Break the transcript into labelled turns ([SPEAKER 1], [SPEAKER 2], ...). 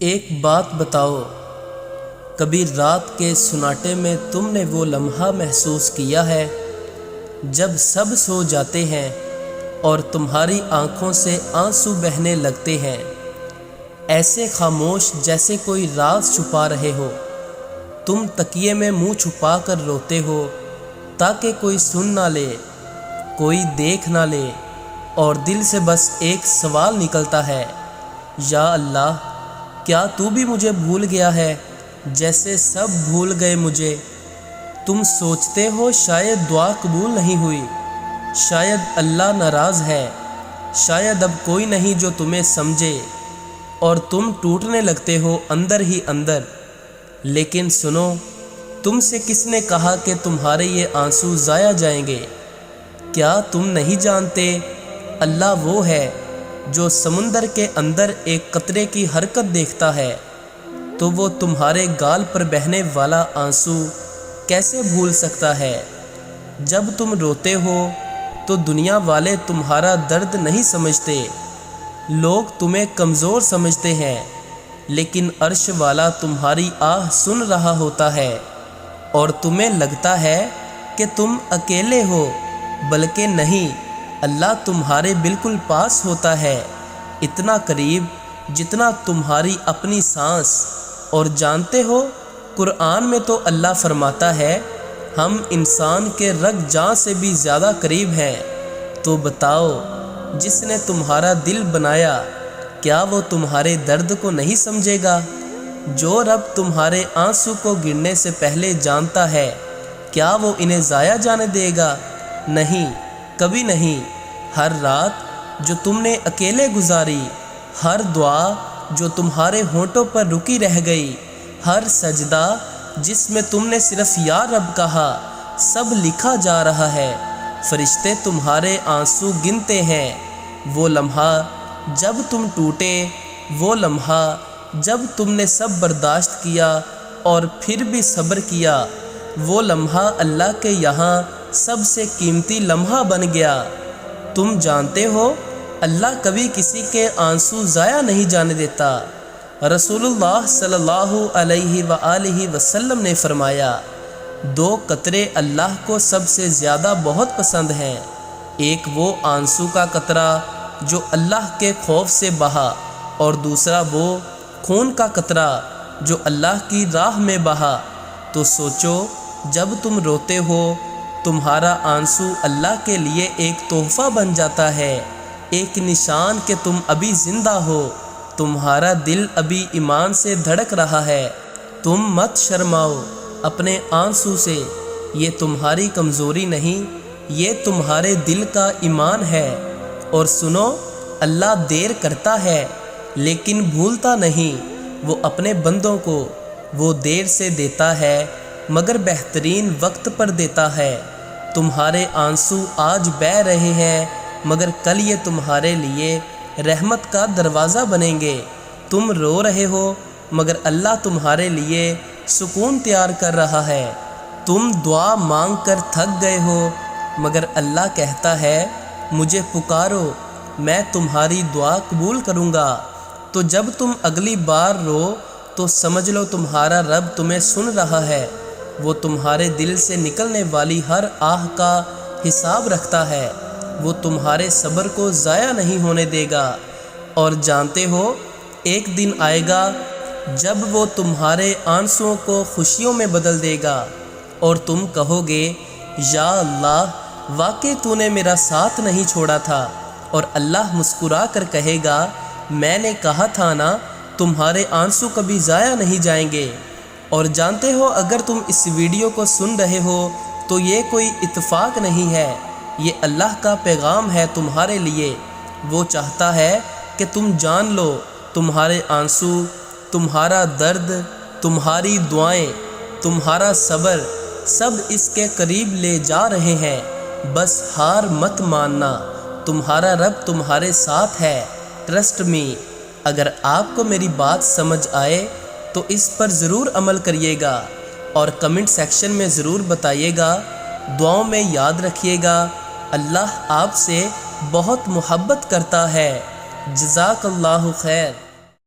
[SPEAKER 1] ایک بات بتاؤ، کبھی رات کے سناٹے میں تم نے وہ لمحہ محسوس کیا ہے جب سب سو جاتے ہیں اور تمہاری آنکھوں سے آنسو بہنے لگتے ہیں، ایسے خاموش جیسے کوئی راز چھپا رہے ہو؟ تم تکیے میں منہ چھپا کر روتے ہو تاکہ کوئی سن نہ لے، کوئی دیکھ نہ لے، اور دل سے بس ایک سوال نکلتا ہے، یا اللہ، کیا تو بھی مجھے بھول گیا ہے جیسے سب بھول گئے مجھے؟ تم سوچتے ہو شاید دعا قبول نہیں ہوئی، شاید اللہ ناراض ہے، شاید اب کوئی نہیں جو تمہیں سمجھے، اور تم ٹوٹنے لگتے ہو اندر ہی اندر۔ لیکن سنو، تم سے کس نے کہا کہ تمہارے یہ آنسو ضائع جائیں گے؟ کیا تم نہیں جانتے اللہ وہ ہے جو سمندر کے اندر ایک قطرے کی حرکت دیکھتا ہے، تو وہ تمہارے گال پر بہنے والا آنسو کیسے بھول سکتا ہے؟ جب تم روتے ہو تو دنیا والے تمہارا درد نہیں سمجھتے، لوگ تمہیں کمزور سمجھتے ہیں، لیکن عرش والا تمہاری آہ سن رہا ہوتا ہے، اور تمہیں لگتا ہے کہ تم اکیلے ہو، بلکہ نہیں، اللہ تمہارے بالکل پاس ہوتا ہے، اتنا قریب جتنا تمہاری اپنی سانس۔ اور جانتے ہو، قرآن میں تو اللہ فرماتا ہے، ہم انسان کے رگ جاں سے بھی زیادہ قریب ہیں۔ تو بتاؤ، جس نے تمہارا دل بنایا، کیا وہ تمہارے درد کو نہیں سمجھے گا؟ جو رب تمہارے آنسو کو گرنے سے پہلے جانتا ہے، کیا وہ انہیں ضائع جانے دے گا؟ نہیں، کبھی نہیں۔ ہر رات جو تم نے اکیلے گزاری، ہر دعا جو تمہارے ہونٹوں پر رکی رہ گئی، ہر سجدہ جس میں تم نے صرف یا رب کہا، سب لکھا جا رہا ہے۔ فرشتے تمہارے آنسو گنتے ہیں۔ وہ لمحہ جب تم ٹوٹے، وہ لمحہ جب تم نے سب برداشت کیا اور پھر بھی صبر کیا، وہ لمحہ اللہ کے یہاں سب سے قیمتی لمحہ بن گیا۔ تم جانتے ہو، اللہ کبھی کسی کے آنسو ضائع نہیں جانے دیتا۔ رسول اللہ صلی اللہ علیہ وآلہ وسلم نے فرمایا، دو قطرے اللہ کو سب سے زیادہ بہت پسند ہیں، ایک وہ آنسو کا قطرہ جو اللہ کے خوف سے بہا، اور دوسرا وہ خون کا قطرہ جو اللہ کی راہ میں بہا۔ تو سوچو، جب تم روتے ہو، تمہارا آنسو اللہ کے لیے ایک تحفہ بن جاتا ہے، ایک نشان کہ تم ابھی زندہ ہو، تمہارا دل ابھی ایمان سے دھڑک رہا ہے۔ تم مت شرماؤ اپنے آنسو سے، یہ تمہاری کمزوری نہیں، یہ تمہارے دل کا ایمان ہے۔ اور سنو، اللہ دیر کرتا ہے لیکن بھولتا نہیں، وہ اپنے بندوں کو وہ دیر سے دیتا ہے مگر بہترین وقت پر دیتا ہے۔ تمہارے آنسو آج بہہ رہے ہیں، مگر کل یہ تمہارے لیے رحمت کا دروازہ بنیں گے۔ تم رو رہے ہو، مگر اللہ تمہارے لیے سکون تیار کر رہا ہے۔ تم دعا مانگ کر تھک گئے ہو، مگر اللہ کہتا ہے، مجھے پکارو، میں تمہاری دعا قبول کروں گا۔ تو جب تم اگلی بار رو تو سمجھ لو تمہارا رب تمہیں سن رہا ہے، وہ تمہارے دل سے نکلنے والی ہر آہ کا حساب رکھتا ہے، وہ تمہارے صبر کو ضائع نہیں ہونے دے گا۔ اور جانتے ہو، ایک دن آئے گا جب وہ تمہارے آنسوؤں کو خوشیوں میں بدل دے گا، اور تم کہو گے، یا اللہ، واقعی تو نے میرا ساتھ نہیں چھوڑا تھا۔ اور اللہ مسکرا کر کہے گا، میں نے کہا تھا نا، تمہارے آنسو کبھی ضائع نہیں جائیں گے۔ اور جانتے ہو، اگر تم اس ویڈیو کو سن رہے ہو تو یہ کوئی اتفاق نہیں ہے، یہ اللہ کا پیغام ہے تمہارے لیے۔ وہ چاہتا ہے کہ تم جان لو، تمہارے آنسو، تمہارا درد، تمہاری دعائیں، تمہارا صبر، سب اس کے قریب لے جا رہے ہیں۔ بس ہار مت ماننا، تمہارا رب تمہارے ساتھ ہے، ٹرسٹ می۔ اگر آپ کو میری بات سمجھ آئے تو اس پر ضرور عمل کریے گا، اور کمنٹ سیکشن میں ضرور بتائیے گا۔ دعاؤں میں یاد رکھیے گا، اللہ آپ سے بہت محبت کرتا ہے۔ جزاک اللہ خیر۔